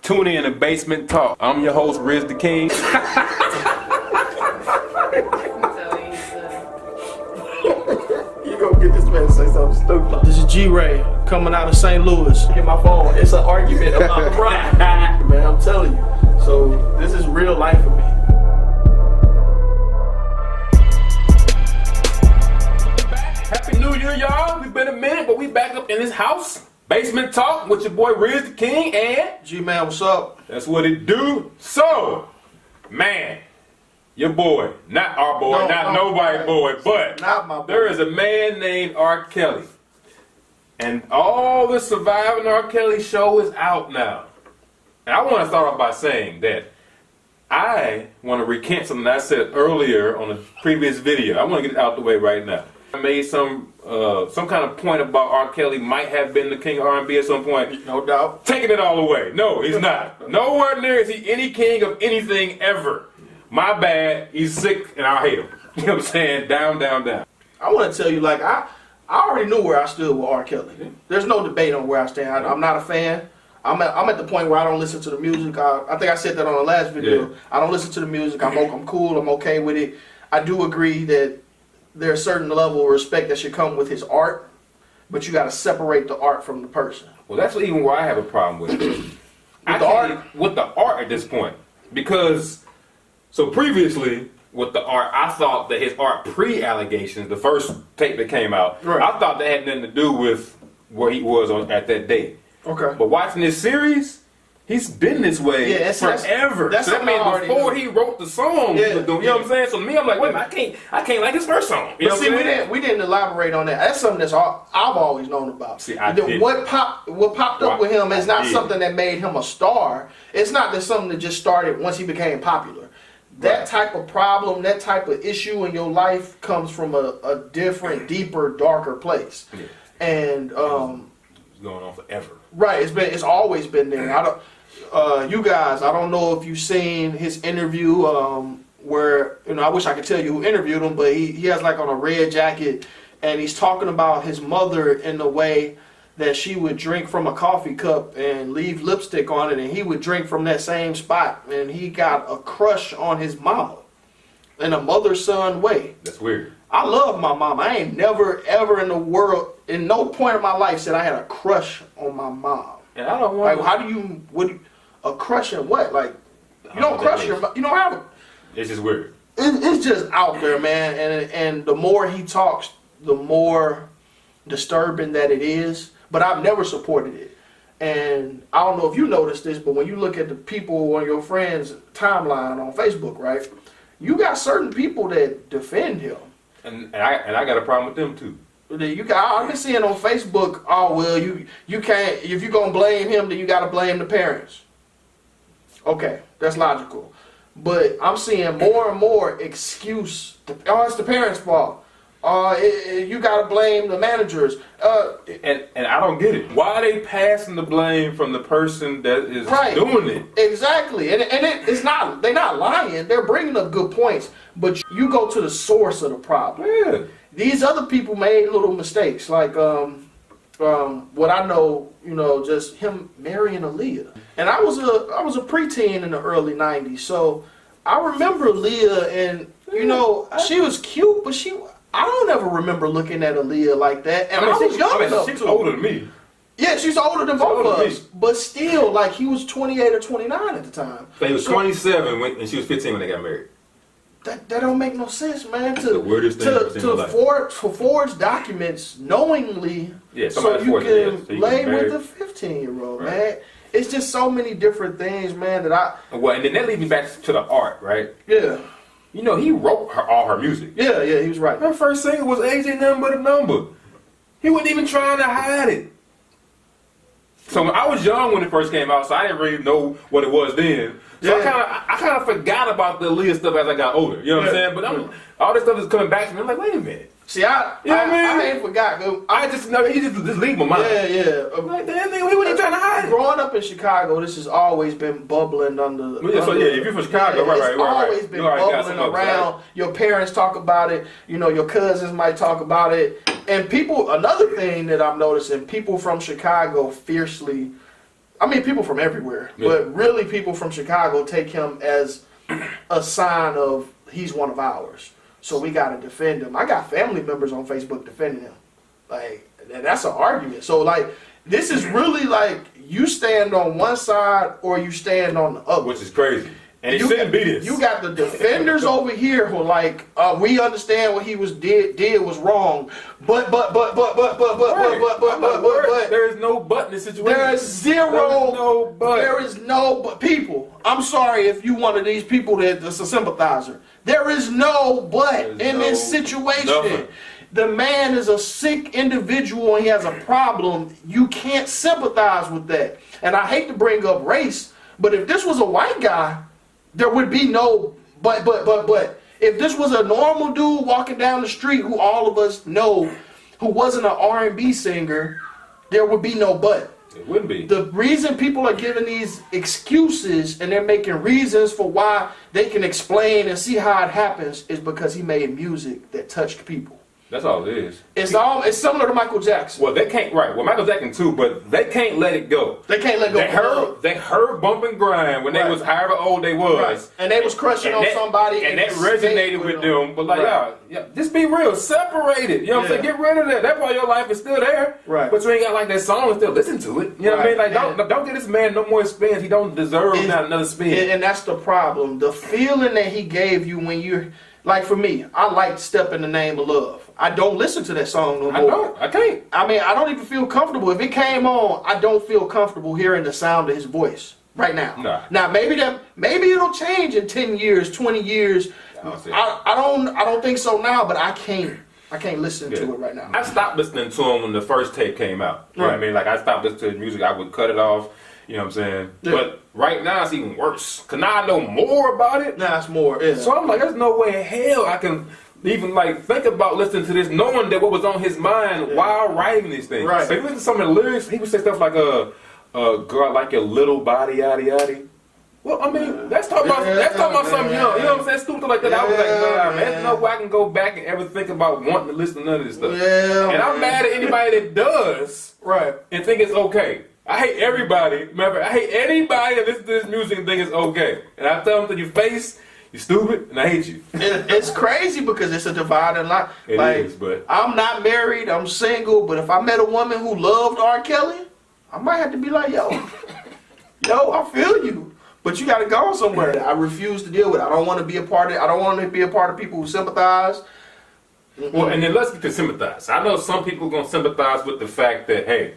Tune in to Basement Talk. I'm your host, Riz the King. You gonna get this man to say something stupid. This is G-Ray coming out of St. Louis. Get my phone. It's an argument about the right. Man, I'm telling you. So this is real life for me. Happy New Year, y'all. We've been a minute, but we back up in this house. Basement Talk with your boy Riz the King and G-Man, what's up? that's what it do. So, man, your boy, not our boy, not nobody's boy, but not my boy. there is a man named R. Kelly. And all the Surviving R. Kelly show is out now. And I want to start off by saying that I want to recant something I said earlier on a previous video. I want to get it out the way right now. I made some kind of point about R. Kelly might have been the king of R&B at some point. No doubt. Taking it all away. No, he's not. Nowhere near is he any king of anything ever. My bad. He's sick and I hate him. You know what I'm saying? Down, down, down. I want to tell you, like, I already knew where I stood with R. Kelly. There's no debate on where I stand. I'm not a fan. I'm at the point where I don't listen to the music. I think I said that on the last video. Yeah. I don't listen to the music. I'm cool. I'm okay with it. I do agree that there's a certain level of respect that should come with his art, but you got to separate the art from the person. Well, that's even where I have a problem with it. With the art at this point. Because, so previously, with the art, I thought that his art pre-allegations, the first tape that came out, right. I thought that had nothing to do with where he was at that date. Okay. But watching this series, he's been this way forever. That's so that means before he wrote the song, you know what I'm saying? So to me, I'm like, wait a minute, I can't like his first song. You know but see, we didn't elaborate on that. That's something I've always known about. See, what popped up with him is not something that made him a star. It's not that something that just started once he became popular. That type of problem, that type of issue in your life comes from a different, deeper, darker place. Yeah. And it's going on forever. Right, it's always been there. You guys, I don't know if you've seen his interview where, I wish I could tell you who interviewed him, but he has like on a red jacket and he's talking about his mother in the way that she would drink from a coffee cup and leave lipstick on it, and he would drink from that same spot, and he got a crush on his mama in a mother-son way. That's weird. I love my mama. I ain't never, ever in the world, in no point in my life said I had a crush on my mom. And I don't want a crush in what? Like, you don't crush you don't have a... It's just weird. It's just out there, man, and the more he talks, the more disturbing that it is. But I've never supported it. And I don't know if you noticed this, but when you look at the people on your friends' timeline on Facebook, right, you got certain people that defend him. And I got a problem with them too. I've been seeing on Facebook, oh well, you can't, if you're gonna blame him, then you gotta blame the parents. Okay, that's logical. But I'm seeing more and more excuse. Oh, it's the parents' fault. You gotta blame the managers. And I don't get it. Why are they passing the blame from the person that is doing it? Exactly. And it's not, they're not lying. They're bringing up good points. But you go to the source of the problem. Yeah. These other people made little mistakes. Like, what I know, just him marrying Aaliyah. And I was a preteen in the early 90s. So I remember Aaliyah and, she was cute, but I don't ever remember looking at Aaliyah like that. And I was young enough she's to. older than me. Yeah, she's older than both of us. But still, like, he was 28 or 29 at the time. So he was 27 and she was 15 when they got married. That don't make no sense, man. That's the weirdest thing I've seen in my life. To forge documents knowingly so you can lay with a 15-year-old, man. It's just so many different things, man, Well, and then that leads me back to the art, right? Yeah. He wrote all her music. Yeah, he was right. Her first single was AJ Nothing But a Number. He wasn't even trying to hide it. So I was young when it first came out, so I didn't really know what it was then. So I kind of forgot about the Aaliyah stuff as I got older. You know what I'm saying? But all this stuff is coming back to me. I'm like, wait a minute. See, I ain't forgot. I just leave my mind. Yeah. Like, damn, he wasn't even trying to hide it. Growing up in Chicago, this has always been bubbling under. If you're from Chicago, right. It's always been bubbling around. Your parents talk about it. Your cousins might talk about it. And people, another thing that I'm noticing, people from Chicago fiercely I mean, people from everywhere, but really people from Chicago take him as a sign of he's one of ours. So we got to defend him. I got family members on Facebook defending him. Like, and that's an argument. So, like, this is really like you stand on one side or you stand on the other. Which is crazy. And it shouldn't be this. You got the defenders over here who are like, we understand what he did was wrong, but there is no but in this situation. there is zero. There is no but. There is no but. People, I'm sorry if you one of these people that's a sympathizer. There is no but in this situation. Nothing. The man is a sick individual and he has a problem. You can't sympathize with that. And I hate to bring up race, but if this was a white guy, there would be no but. If this was a normal dude walking down the street who all of us know who wasn't an R&B singer, there would be no but. It wouldn't be. The reason people are giving these excuses and they're making reasons for why they can explain and see how it happens is because he made music that touched people. That's all it is. It's similar to Michael Jackson. Well, they can't, right. Well, Michael Jackson too, but they can't let it go. They can't let go. They heard Bump and Grind when they was however old they was. Right. And they was crushing on somebody. And that resonated with them. But like, yeah, just be real. Separate it. You know what I'm saying? Get rid of that. That part of your life is still there. Right. But you ain't got like that song and still listen to it. You know what I mean? Like, don't give this man no more spins. He don't deserve not another spin. And that's the problem. The feeling that he gave you when you're, like for me, I like Step in the Name of Love. I don't listen to that song no more. I don't. I can't. I mean, I don't even feel comfortable. If it came on, I don't feel comfortable hearing the sound of his voice right now. Nah. Now, maybe it'll change in 10 years, 20 years. I don't think so now, but I can't listen to it right now. I stopped listening to him when the first tape came out. You know what I mean? Like, I stopped listening to his music. I would cut it off. You know what I'm saying? Yeah. But right now it's even worse. Because now I know more about it. Now it's more. Yeah. So I'm like, there's no way in hell I can even like think about listening to this, knowing that what was on his mind while writing these things. Right. So if you listen to some of the lyrics, he would say stuff like, girl, like your little body, yada yada. Well, I mean, that's talking about something young. You know what I'm saying? Stupid like that. I was like, nah, man, there's no way I can go back and ever think about wanting to listen to none of this stuff. Yeah, and I'm mad at anybody that does and think it's okay. I hate everybody. Remember, I hate anybody that listens to this music and think it's okay. And I tell them to your face, you're stupid, and I hate you. It's crazy because it's a dividing line. It is, but I'm not married, I'm single, but if I met a woman who loved R. Kelly, I might have to be like, yo, I feel you. But you got to go somewhere. I refuse to deal with it. I don't want to be a part of it. I don't want to be a part of people who sympathize. Well, and then let's get to sympathize. I know some people are going to sympathize with the fact that, hey,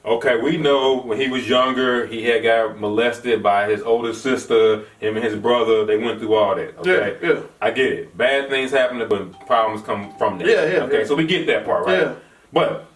okay, we know when he was younger, he had got molested by his older sister, him and his brother. They went through all that. Okay, yeah. I get it. Bad things happen, but problems come from that. Okay, so we get that part, right? Yeah. But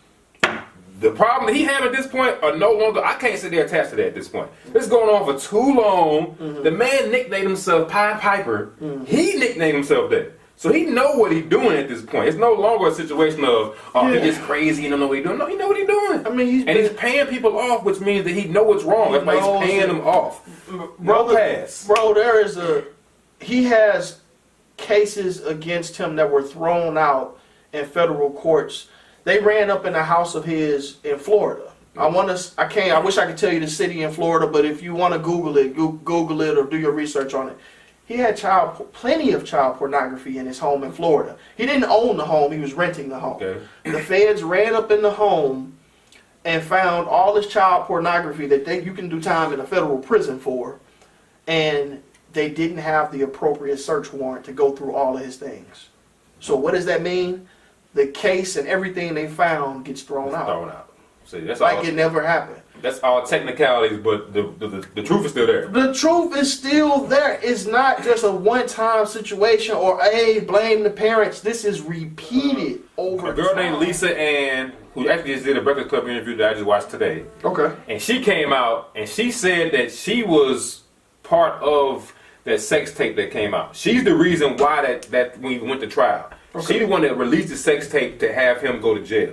the problem that he had at this point are no longer. I can't sit there attached to that at this point. This is going on for too long. The man nicknamed himself Pied Piper. He nicknamed himself that. So he know what he's doing at this point. It's no longer a situation of, he's just crazy, he don't know what he's doing. No, he know what he's doing. I mean, he's paying people off, which means that he know what's wrong. That's why he's paying them off. Bro, he has cases against him that were thrown out in federal courts. They ran up in a house of his in Florida. I wish I could tell you the city in Florida, but if you want to Google it or do your research on it. He had plenty of child pornography in his home in Florida. He didn't own the home, he was renting the home. Okay. The feds ran up in the home and found all this child pornography that you can do time in a federal prison for, and they didn't have the appropriate search warrant to go through all of his things. So what does that mean? The case and everything they found gets thrown out. See, that's like all, it never happened. That's all technicalities, but the truth is still there. The truth is still there. It's not just a one-time situation or, hey, blame the parents. This is repeated over A girl named Lisa Ann, who actually just did a Breakfast Club interview that I just watched today. Okay. And she came out and she said that she was part of that sex tape that came out. She's the reason why that when he went to trial. Okay. She's the one that released the sex tape to have him go to jail.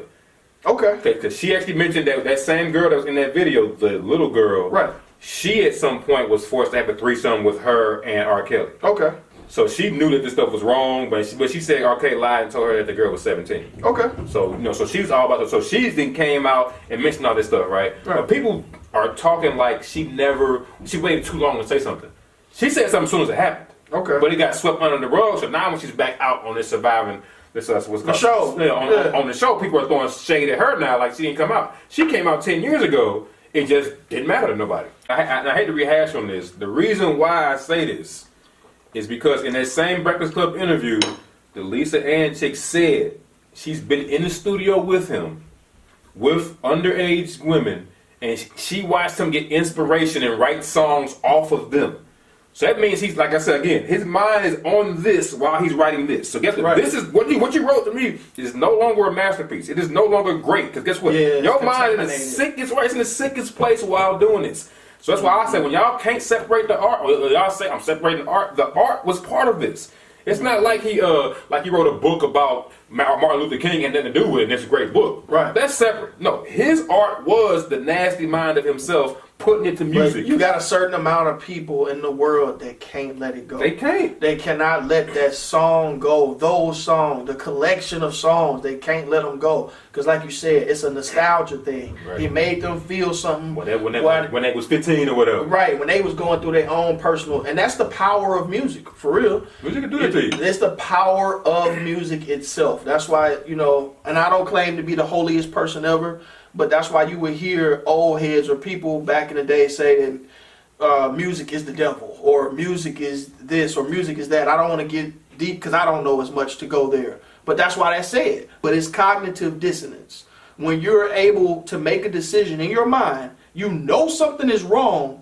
Okay. Because she actually mentioned that same girl that was in that video, the little girl, right? She at some point was forced to have a threesome with her and R. Kelly. Okay. So she knew that this stuff was wrong, but she said R. Kelly lied and told her that the girl was 17. Okay. So so she was all about it. So she then came out and mentioned all this stuff, right? But people are talking like she waited too long to say something. She said something as soon as it happened. Okay. But it got swept under the rug. So now when she's back out on this surviving, what's called The show. Yeah, on the show, people are throwing shade at her now like she didn't come out. She came out 10 years ago. It just didn't matter to nobody. I hate to rehash on this. The reason why I say this is because in that same Breakfast Club interview, the Lisa Ann chick said she's been in the studio with him, with underage women, and she watched him get inspiration and write songs off of them. So that means he's, like I said again, his mind is on this while he's writing this. So guess what? Right. This is what you wrote to me is no longer a masterpiece. It is no longer great. Because guess what? Yeah, your mind is in the sickest place while doing this. So that's why I say when y'all can't separate the art, or y'all say I'm separating the art. The art was part of this. It's not like he wrote a book about Martin Luther King and nothing to do with it, and it's a great book. Right. That's separate. No, his art was the nasty mind of himself putting it to music. But you got a certain amount of people in the world that can't let it go. They can't. They cannot let that song go. Those songs, the collection of songs, they can't let them go. Because like you said, it's a nostalgia thing. Right. He made them feel something. When they was 15 or whatever. Right, when they was going through their own personal, and that's the power of music, for real. Music can do that to you. It's the power of music itself. That's why, and I don't claim to be the holiest person ever, but that's why you would hear old heads or people back in the day say that music is the devil, or music is this, or music is that. I don't want to get deep because I don't know as much to go there. But that's why that's said. But it's cognitive dissonance. When you're able to make a decision in your mind, you know something is wrong,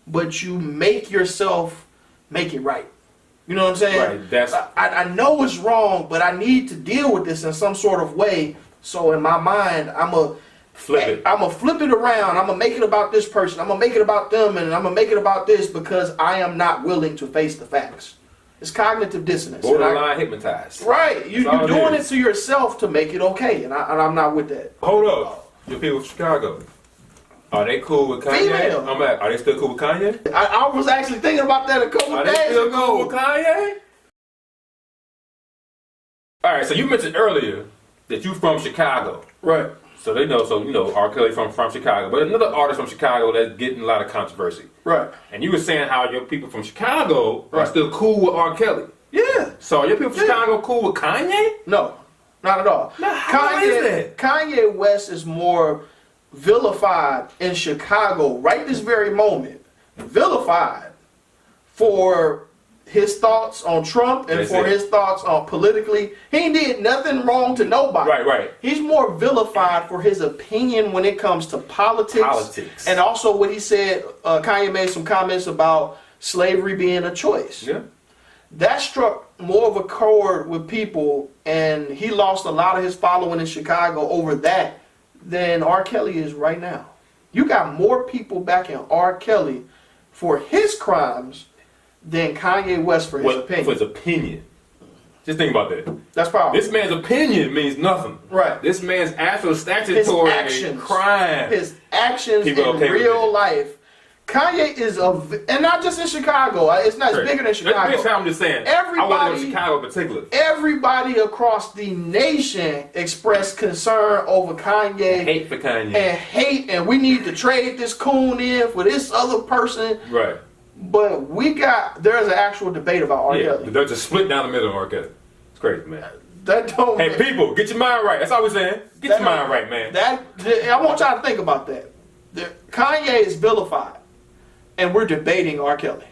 but you make yourself make it right. You know what I'm saying? Right. I know it's wrong, but I need to deal with this in some sort of way. So in my mind, I'm gonna flip it around. I'm gonna make it about this person. I'm gonna make it about them, and I'm gonna make it about this because I am not willing to face the facts. It's cognitive dissonance. Borderline hypnotized. Right. You're doing it to yourself to make it okay, and I'm not with that. Hold up. Your people from Chicago. Are they cool with Kanye? Female. Are they still cool with Kanye? I was actually thinking about that a couple Are days they still ago. cool with Kanye? All right, so you mentioned earlier that you from Chicago. Right. So they know, R. Kelly from Chicago. But another artist from Chicago that's getting a lot of controversy. Right. And you were saying how your people from Chicago are still cool with R. Kelly. Yeah. So are your people from Chicago cool with Kanye? No, not at all. Now, how is that? Kanye West is more vilified in Chicago right this very moment. Vilified for his thoughts on Trump and his thoughts on politically. He did nothing wrong to nobody. Right. He's more vilified for his opinion when it comes to politics. And also what he said, Kanye made some comments about slavery being a choice. Yeah. That struck more of a chord with people, and he lost a lot of his following in Chicago over that than R. Kelly is right now. You got more people backing R. Kelly for his crimes than Kanye West for his opinion. For his opinion. Just think about that. That's powerful. This man's opinion means nothing. Right. This man's actual statutory crime. His actions People in real life. Kanye is and not just in Chicago. It's not. It's bigger than Chicago. That's what I'm just saying. I wasn't in Chicago in particular. Everybody across the nation expressed concern over Kanye. Hate for Kanye. And we need to trade this coon in for this other person. Right. But there's an actual debate about R. Kelly. There's a split down the middle of R. Kelly. It's crazy, man. Hey, people, get your mind right. That's all we're saying. Get your mind right, man. I want y'all to think about that. Kanye is vilified, and we're debating R. Kelly.